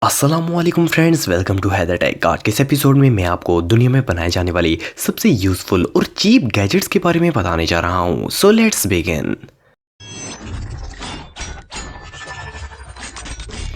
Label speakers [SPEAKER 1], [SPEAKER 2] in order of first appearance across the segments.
[SPEAKER 1] अस्सलामुअलैकुम friends, welcome to Haider tech. आज के इस एपिसोड में मैं आपको दुनिया में बनाए जाने वाली सबसे यूज़फुल और चीप गैजेट्स के बारे में बताने जा रहा हूँ। So let's begin.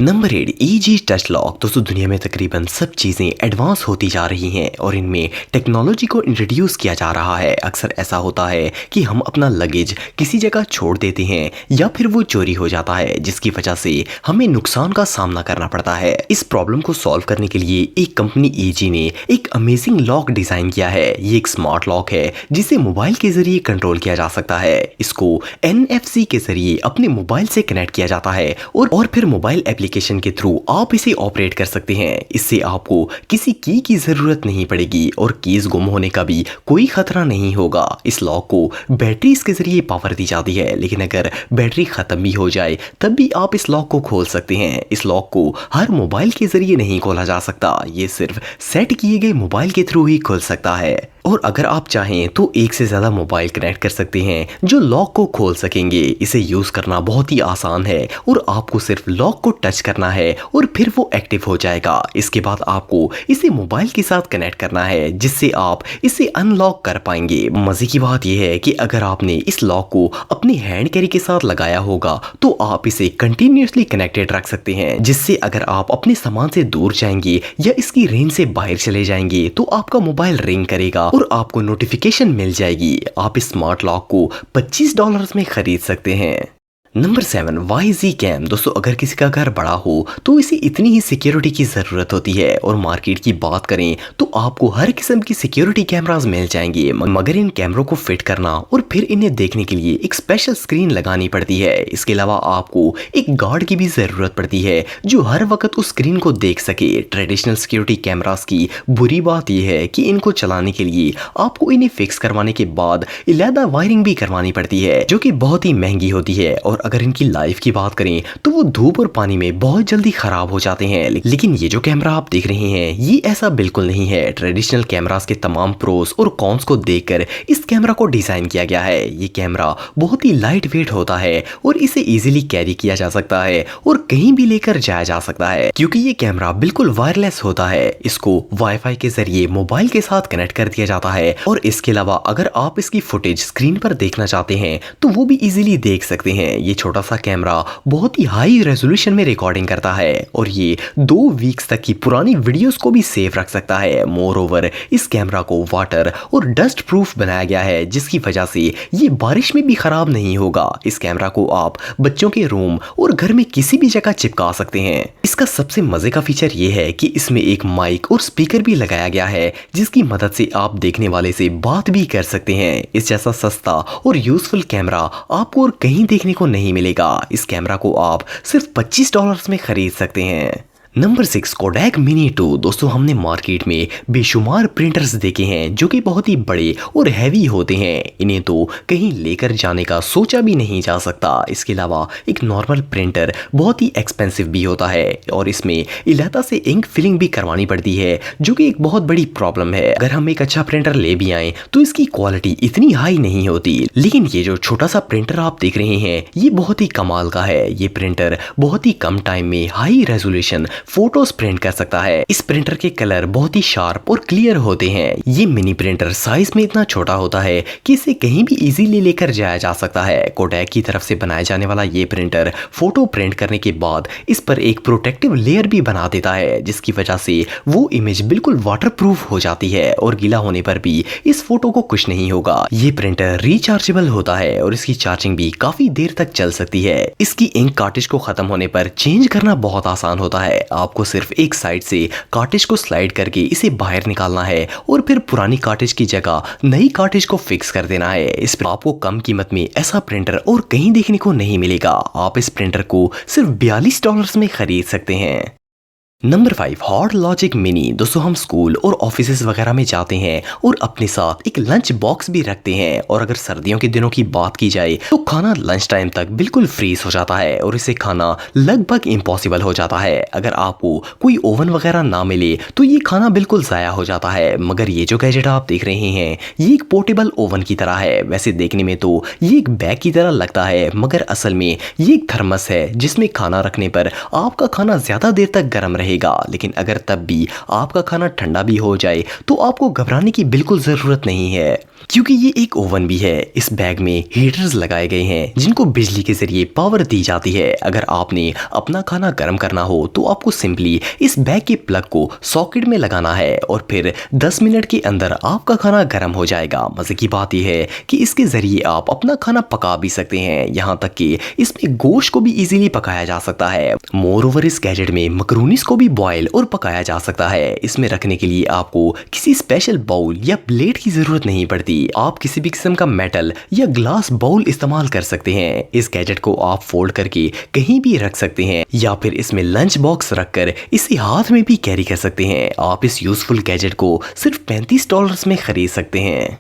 [SPEAKER 1] Number 8, easy touch lock. दोस्तों, दुनिया में तकरीबन सब चीज़ें एडवांस होती जा रही हैं और इनमें टेक्नोलॉजी को इंट्रोड्यूस किया जा रहा है। अक्सर ऐसा होता है कि हम अपना लगेज किसी जगह छोड़ देते हैं या फिर वो चोरी हो जाता है, जिसकी वजह से हमें नुकसान का सामना करना पड़ता है। इस प्रॉब्लम को सॉल्व करने के लिए एक कंपनी ईजी ने एक अमेजिंग लॉक डिज़ाइन किया है। ये एक स्मार्ट लॉक है जिसे मोबाइल के जरिए कंट्रोल किया जा सकता है। इसको NFC के जरिए अपने मोबाइल से कनेक्ट किया जाता है और फिर मोबाइल एप्लीकेशन के थ्रू आप इसे ऑपरेट कर सकते हैं। इससे आपको किसी की जरूरत नहीं पड़ेगी और कीज गुम होने का भी कोई खतरा नहीं होगा। इस लॉक को बैटरीज के जरिए पावर दी जाती है, लेकिन अगर बैटरी खत्म भी हो जाए तब भी आप इस लॉक को खोल सकते हैं। इस लॉक को हर मोबाइल के जरिए नहीं खोला जा सकता, ये सिर्फ सेट किए गए मोबाइल के थ्रू ही खुल सकता है। और अगर आप चाहें तो एक से ज़्यादा मोबाइल कनेक्ट कर सकते हैं जो लॉक को खोल सकेंगे। इसे यूज़ करना बहुत ही आसान है और आपको सिर्फ लॉक को टच करना है और फिर वो एक्टिव हो जाएगा। इसके बाद आपको इसे मोबाइल के साथ कनेक्ट करना है जिससे आप इसे अनलॉक कर पाएंगे। मज़े की बात यह है कि अगर आपने इस लॉक को अपने हैंड कैरी के साथ लगाया होगा तो आप इसे कंटिन्यूसली कनेक्टेड रख सकते हैं, जिससे अगर आप अपने सामान से दूर जाएंगे या इसकी रेंज से बाहर चले जाएंगे तो आपका मोबाइल रिंग करेगा और आपको नोटिफिकेशन मिल जाएगी। आप इस स्मार्ट लॉक को $25 में खरीद सकते हैं। Number 7, YZ cam. दोस्तों, अगर किसी का घर बड़ा हो तो इसे इतनी ही सिक्योरिटी की ज़रूरत होती है और मार्केट की बात करें तो आपको हर किस्म की सिक्योरिटी कैमरास मिल जाएंगे, मगर इन कैमरों को फिट करना और फिर इन्हें देखने के लिए एक स्पेशल स्क्रीन लगानी पड़ती है। इसके अलावा आपको एक गार्ड की भी ज़रूरत पड़ती है जो हर वक्त उस स्क्रीन को देख सके। ट्रेडिशनल सिक्योरिटी कैमरास की बुरी बात यह है कि इनको चलाने के लिए आपको इन्हें फिक्स करवाने के बाद अलग वायरिंग भी करवानी पड़ती है, जो कि बहुत ही महंगी होती है। और अगर इनकी लाइफ की बात करें तो वो धूप और पानी में बहुत जल्दी खराब हो जाते हैं। लेकिन ये जो कैमरा आप देख रहे हैं ये ऐसा बिल्कुल नहीं है। ट्रेडिशनल कैमरास के तमाम प्रोस और कॉन्स को देखकर इस कैमरा को डिजाइन किया गया है। ये कैमरा बहुत ही लाइट वेट होता है और इसे इजीली कैरी किया जा सकता है और कहीं भी लेकर जाया जा सकता है, क्योंकि ये कैमरा बिल्कुल वायरलेस होता है। इसको वाईफाई के जरिए मोबाइल के साथ कनेक्ट कर दिया जाता है और इसके अलावा अगर आप इसकी फुटेज स्क्रीन पर देखना चाहते हैं तो वो भी इजीली देख सकते हैं। ये छोटा सा कैमरा बहुत ही हाई रेजोल्यूशन में रिकॉर्डिंग करता है और ये 2 वीक्स तक की पुरानी वीडियोस को भी सेव रख सकता है। मोर ओवर, इस कैमरा को वाटर और डस्ट प्रूफ बनाया गया है, जिसकी वजह से ये बारिश में भी खराब नहीं होगा। इस कैमरा को आप बच्चों के रूम और घर में किसी भी जगह चिपका सकते हैं। इसका सबसे मजे का फीचर ये है कि इसमें एक माइक और स्पीकर भी लगाया गया है, जिसकी मदद से आप देखने वाले से बात भी कर सकते हैं। इस जैसा सस्ता और यूजफुल कैमरा आपको और कहीं देखने को नहीं मिलेगा। इस कैमरा को आप सिर्फ $25 में खरीद सकते हैं। Number 6, Kodak mini 2। दोस्तों, हमने मार्केट में बेशुमार प्रिंटर्स देखे हैं जो कि बहुत ही बड़े और हैवी होते हैं। इन्हें तो कहीं लेकर जाने का सोचा भी नहीं जा सकता। इसके अलावा एक नॉर्मल प्रिंटर बहुत ही एक्सपेंसिव भी होता है और इसमें इलाता से इंक फिलिंग भी करवानी पड़ती है, जो कि एक बहुत बड़ी प्रॉब्लम है। अगर हम एक अच्छा प्रिंटर ले भी आए तो इसकी क्वालिटी इतनी हाई नहीं होती। लेकिन ये जो छोटा सा प्रिंटर आप देख रहे हैं ये बहुत ही कमाल का है। ये प्रिंटर बहुत ही कम टाइम में हाई रेजोल्यूशन फोटोज प्रिंट कर सकता है। इस प्रिंटर के कलर बहुत ही शार्प और क्लियर होते हैं। ये मिनी प्रिंटर साइज में इतना छोटा होता है कि इसे कहीं भी इजीली लेकर जाया जा सकता है। कोडैक की तरफ से बनाया जाने वाला ये प्रिंटर फोटो प्रिंट करने के बाद इस पर एक प्रोटेक्टिव लेयर भी बना देता है, जिसकी वजह से वो इमेज बिल्कुल वाटरप्रूफ हो जाती है और गीला होने पर भी इस फोटो को कुछ नहीं होगा। ये प्रिंटर रिचार्जेबल होता है और इसकी चार्जिंग भी काफी देर तक चल सकती है। इसकी इंक कार्ट्रिज को खत्म होने पर चेंज करना बहुत आसान होता है। आपको सिर्फ एक साइड से कार्ट्रिज को स्लाइड करके इसे बाहर निकालना है और फिर पुरानी कार्ट्रिज की जगह नई कार्ट्रिज को फिक्स कर देना है। इस पर आपको कम कीमत में ऐसा प्रिंटर और कहीं देखने को नहीं मिलेगा। आप इस प्रिंटर को सिर्फ $42 में खरीद सकते हैं। Number 5, hot logic mini. दोस्तों, हम स्कूल और ऑफिसेज वगैरह में जाते हैं और अपने साथ एक लंच बॉक्स भी रखते हैं, और अगर सर्दियों के दिनों की बात की जाए तो खाना लंच टाइम तक बिल्कुल फ्रीज हो जाता है और इसे खाना लगभग इम्पॉसिबल हो जाता है। अगर आपको कोई ओवन वगैरह ना मिले तो ये खाना बिल्कुल ज़ाया हो जाता है। मगर ये जो गैजेट आप देख रहे हैं ये एक पोर्टेबल ओवन की तरह है। वैसे देखने में तो ये एक बैग की तरह लगता है, मगर असल में ये एक थर्मस है जिसमें खाना रखने पर आपका खाना ज़्यादा देर तक गर्म रहे रहेगा, लेकिन अगर तब भी आपका खाना ठंडा भी हो जाए तो आपको घबराने की बिल्कुल ज़रूरत नहीं है, क्योंकि ये एक ओवन भी है। इस बैग में हीटर्स लगाए गए हैं जिनको बिजली के जरिए पावर दी जाती है। अगर आपने अपना खाना गर्म करना हो तो आपको सिंपली इस बैग के प्लग को सॉकेट में लगाना है और फिर 10 मिनट के अंदर आपका खाना गर्म हो जाएगा। मजे की बात यह है कि इसके जरिए आप अपना खाना पका भी सकते हैं, यहाँ तक कि इसमें गोश्त को भी इजीली पकाया जा सकता है। मोर ओवर इस गैजेट में मकरूनीस को भी बॉयल और पकाया जा सकता है। इसमें रखने के लिए आपको किसी स्पेशल बाउल या प्लेट की जरूरत नहीं पड़ती। आप किसी भी किस्म का मेटल या ग्लास बाउल इस्तेमाल कर सकते हैं। इस गैजेट को आप फोल्ड करके कहीं भी रख सकते हैं या फिर इसमें लंच बॉक्स रखकर इसे हाथ में भी कैरी कर सकते हैं। आप इस यूजफुल गैजेट को सिर्फ $35 में खरीद सकते हैं।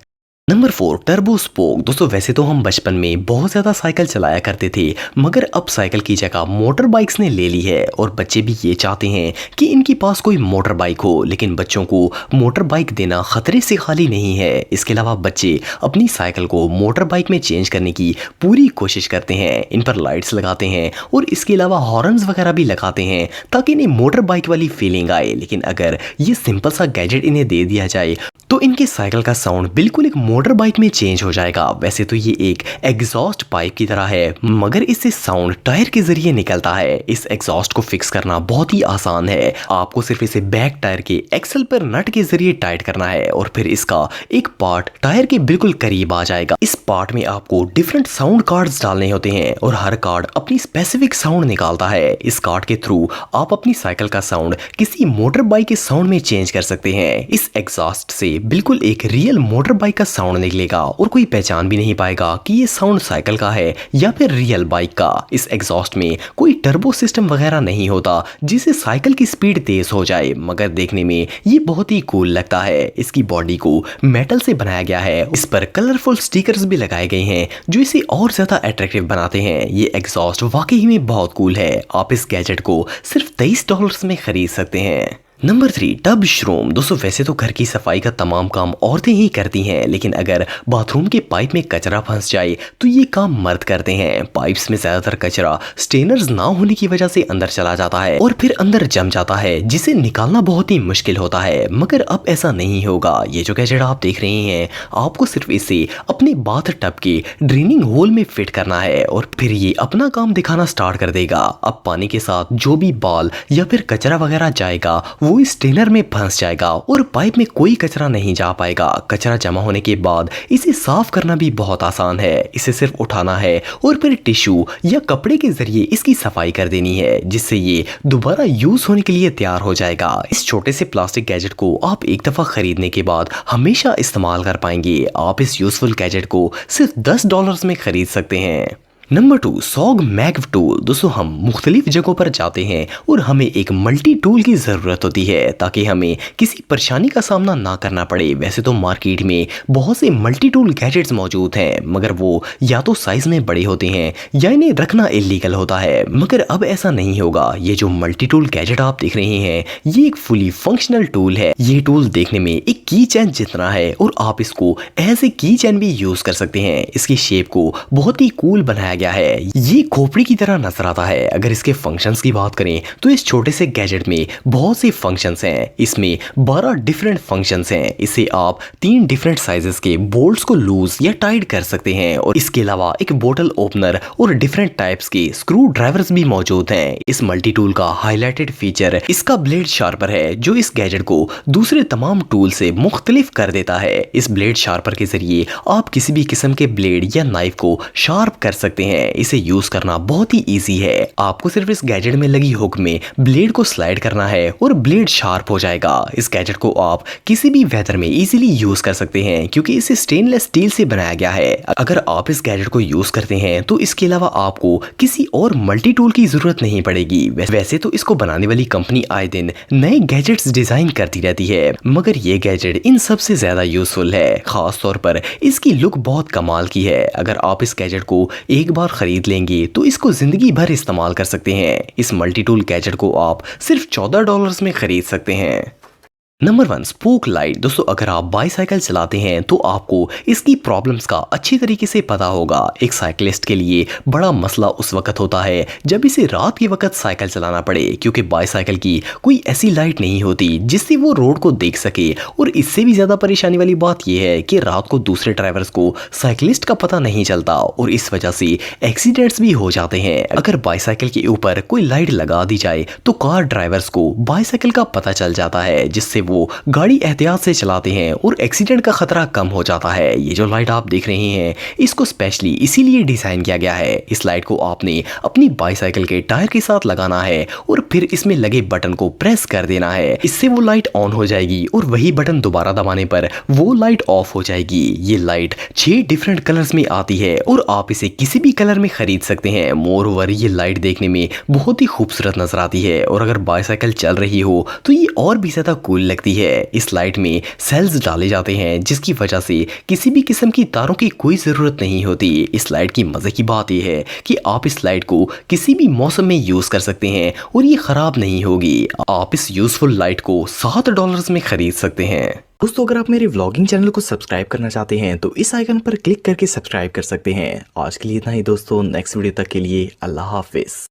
[SPEAKER 1] Number 4, turbo spoke. दोस्तों वैसे तो हम बचपन में बहुत ज़्यादा साइकिल चलाया करते थे, मगर अब साइकिल की जगह मोटर बाइक्स ने ले ली है और बच्चे भी ये चाहते हैं कि इनके पास कोई मोटर बाइक हो, लेकिन बच्चों को मोटर बाइक देना खतरे से खाली नहीं है। इसके अलावा बच्चे अपनी साइकिल को मोटर बाइक में चेंज करने की पूरी कोशिश करते हैं, इन पर लाइट्स लगाते हैं और इसके अलावा हॉर्न्स वगैरह भी लगाते हैं ताकि इन्हें मोटर बाइक वाली फीलिंग आए। लेकिन अगर ये सिंपल सा गैजेट इन्हें दे दिया जाए तो इनके साइकिल का साउंड बिल्कुल एक मोटर बाइक में चेंज हो जाएगा। वैसे तो ये एक एग्जॉस्ट पाइप की तरह है, मगर इससे साउंड टायर के जरिए निकलता है। इस एग्जॉस्ट को फिक्स करना बहुत ही आसान है। आपको सिर्फ इसे बैक टायर के एक्सल पर नट के जरिए टाइट करना है और फिर इसका एक पार्ट टायर के बिल्कुल करीब आ जाएगा। इस पार्ट में आपको डिफरेंट साउंड कार्ड्स डालने होते हैं और हर कार्ड अपनी स्पेसिफिक साउंड निकालता है। इस कार्ड के थ्रू आप अपनी साइकिल का साउंड किसी मोटर बाइक के साउंड में चेंज कर सकते हैं। इस एग्जॉस्ट से बिल्कुल एक रियल मोटर बाइक का साउंड निकलेगा और कोई पहचान भी नहीं पाएगा कि ये साउंड साइकिल का है या फिर रियल बाइक का। इस एग्जॉस्ट में कोई टर्बो सिस्टम वगैरह नहीं होता जिससे साइकिल की स्पीड तेज हो जाए, मगर देखने में ये बहुत ही कूल लगता है। इसकी बॉडी को मेटल से बनाया गया है, इस पर कलरफुल स्टिकर्स भी लगाए गए हैं जो इसे और ज्यादा अट्रैक्टिव बनाते हैं। ये एग्जॉस्ट वाकई में बहुत कूल है। आप इस गैजेट को सिर्फ $23 में खरीद सकते हैं। नंबर 3, टब श्रूम। दोस्तों वैसे तो घर की सफाई का तमाम काम औरतें ही करती हैं, लेकिन अगर बाथरूम के पाइप में कचरा फंस जाए तो ये काम मर्द करते हैं। पाइप्स में ज्यादातर कचरा स्टेनर्स ना होने की वजह से अंदर चला जाता है और फिर अंदर जम जाता है, जिसे निकालना बहुत ही मुश्किल होता है। मगर अब ऐसा नहीं होगा। ये जो गैजेट आप देख रहे हैं, आपको सिर्फ इसे अपने बाथ टब के ड्रेनिंग होल में फिट करना है और फिर ये अपना काम दिखाना स्टार्ट कर देगा। अब पानी के साथ जो भी बाल या फिर कचरा वगैरह जाएगा वो इस टेनर में फंस जाएगा और पाइप में कोई कचरा नहीं जा पाएगा। कचरा जमा होने के बाद इसे साफ करना भी बहुत आसान है। इसे सिर्फ उठाना है और फिर टिश्यू या कपड़े के जरिए इसकी सफाई कर देनी है, जिससे ये दोबारा यूज होने के लिए तैयार हो जाएगा। इस छोटे से प्लास्टिक गैजेट को आप एक दफा खरीदने के बाद हमेशा इस्तेमाल कर पाएंगे। आप इस यूजफुल गैजेट को सिर्फ $10 में खरीद सकते हैं। नंबर 2, सॉग मैग टूल। दोस्तों हम मुख्तलिफ जगहों पर जाते हैं और हमें एक मल्टी टूल की ज़रूरत होती है ताकि हमें किसी परेशानी का सामना ना करना पड़े। वैसे तो मार्केट में बहुत से मल्टी टूल गैजेट्स मौजूद हैं, मगर वो या तो साइज में बड़े होते हैं या इन्हें रखना इलीगल होता है। मगर अब ऐसा नहीं होगा। ये जो मल्टी टूल गैजेट आप देख रहे हैं, ये एक फुली फंक्शनल टूल है। ये टूल देखने में एक की चैन जितना है और आप इसको एज ए की चैन भी यूज कर सकते हैं। इसकी शेप को बहुत ही कूल बनाया गया है। ये खोपड़ी की तरह नजर आता है। अगर इसके फंक्शंस की बात करें तो इस छोटे से गैजेट में बहुत से फंक्शंस हैं। इसमें 12 डिफरेंट फंक्शंस हैं। इसे आप 3 डिफरेंट साइजेस के बोल्ट्स को लूज या टाइट कर सकते हैं और इसके अलावा एक बोतल ओपनर और डिफरेंट टाइप्स के स्क्रू ड्राइवर्स भी मौजूद हैं। इस मल्टी टूल का हाईलाइटेड फीचर इसका ब्लेड शार्पर है, जो इस गैजेट को दूसरे तमाम टूल से मुख्तलिफ कर देता है। इस ब्लेड शार्पर के जरिए आप किसी भी किस्म के ब्लेड या नाइफ को शार्प कर सकते हैं। इसे यूज करना बहुत ही इजी है। आपको सिर्फ इस गैजेट में लगी हुक में ब्लेड को स्लाइड करना है और ब्लेड शार्प हो जाएगा। इस गैजेट को आप किसी भी वेदर में इजीली यूज कर सकते हैं क्योंकि इसे स्टेनलेस स्टील से बनाया गया है। अगर आप इस गैजेट को यूज करते हैं तो इसके अलावा आपको किसी और मल्टी टूल की जरूरत नहीं पड़ेगी। वैसे तो इसको बनाने वाली कंपनी आए दिन नए गैजेट्स डिजाइन करती रहती है, मगर ये गैजेट इन सबसे ज्यादा यूजफुल है। खास तौर पर इसकी लुक बहुत कमाल की है। अगर आप इस गैजेट को एक बार खरीद लेंगे तो इसको जिंदगी भर इस्तेमाल कर सकते हैं। इस मल्टी टूल गैजेट को आप सिर्फ $14 में खरीद सकते हैं। Number 1, spoke light. दोस्तों अगर आप बाईसाइकिल चलाते हैं तो आपको इसकी प्रॉब्लम्स का अच्छी तरीके से पता होगा। एक साइकिलिस्ट के लिए बड़ा मसला उस वक्त होता है जब इसे रात के वक्त साइकिल चलाना पड़े, क्योंकि बाईसाइकिल की कोई ऐसी लाइट नहीं होती जिससे वो रोड को देख सके। और इससे भी ज़्यादा परेशानी वाली बात यह है कि रात को दूसरे ड्राइवर्स को साइकिलिस्ट का पता नहीं चलता और इस वजह से एक्सीडेंट्स भी हो जाते हैं। अगर बाईसाइकिल के ऊपर कोई लाइट लगा दी जाए तो कार ड्राइवर्स को बाईसाइकिल का पता चल जाता है, जिससे वो गाड़ी एहतियात से चलाते हैं और एक्सीडेंट का खतरा कम हो जाता है। ये जो लाइट आप देख रहे हैं इसको स्पेशली इसीलिए डिजाइन किया गया है। इस लाइट को आपने अपनी बाईसाइकिल के टायर के साथ लगाना है और फिर इसमें लगे बटन को प्रेस कर देना है। इससे वो लाइट ऑन हो जाएगी और वही बटन दोबारा दबाने पर वो लाइट ऑफ हो जाएगी। ये लाइट 6 डिफरेंट कलर्स में आती है और आप इसे किसी भी कलर में खरीद सकते हैं। मोर ओवर ये लाइट देखने में बहुत ही खूबसूरत नजर आती है और अगर बाईसाइकिल चल रही हो तो ये और भी ज्यादा कूल लगती है। इस लाइट में सेल्स डाले जाते हैं जिसकी वजह से किसी भी किस्म की तारों की कोई जरूरत नहीं होती। इस लाइट की मजे की बात यह है कि आप इस लाइट को किसी भी मौसम में यूज कर सकते हैं और ये खराब नहीं होगी। आप इस यूजफुल लाइट को $7 में खरीद सकते हैं।
[SPEAKER 2] दोस्तों अगर आप मेरे व्लॉगिंग चैनल को सब्सक्राइब करना चाहते हैं तो इस आइकन पर क्लिक करके सब्सक्राइब कर सकते हैं। आज के लिए इतना ही दोस्तों, नेक्स्ट वीडियो तक के लिए अल्लाह हाफिज।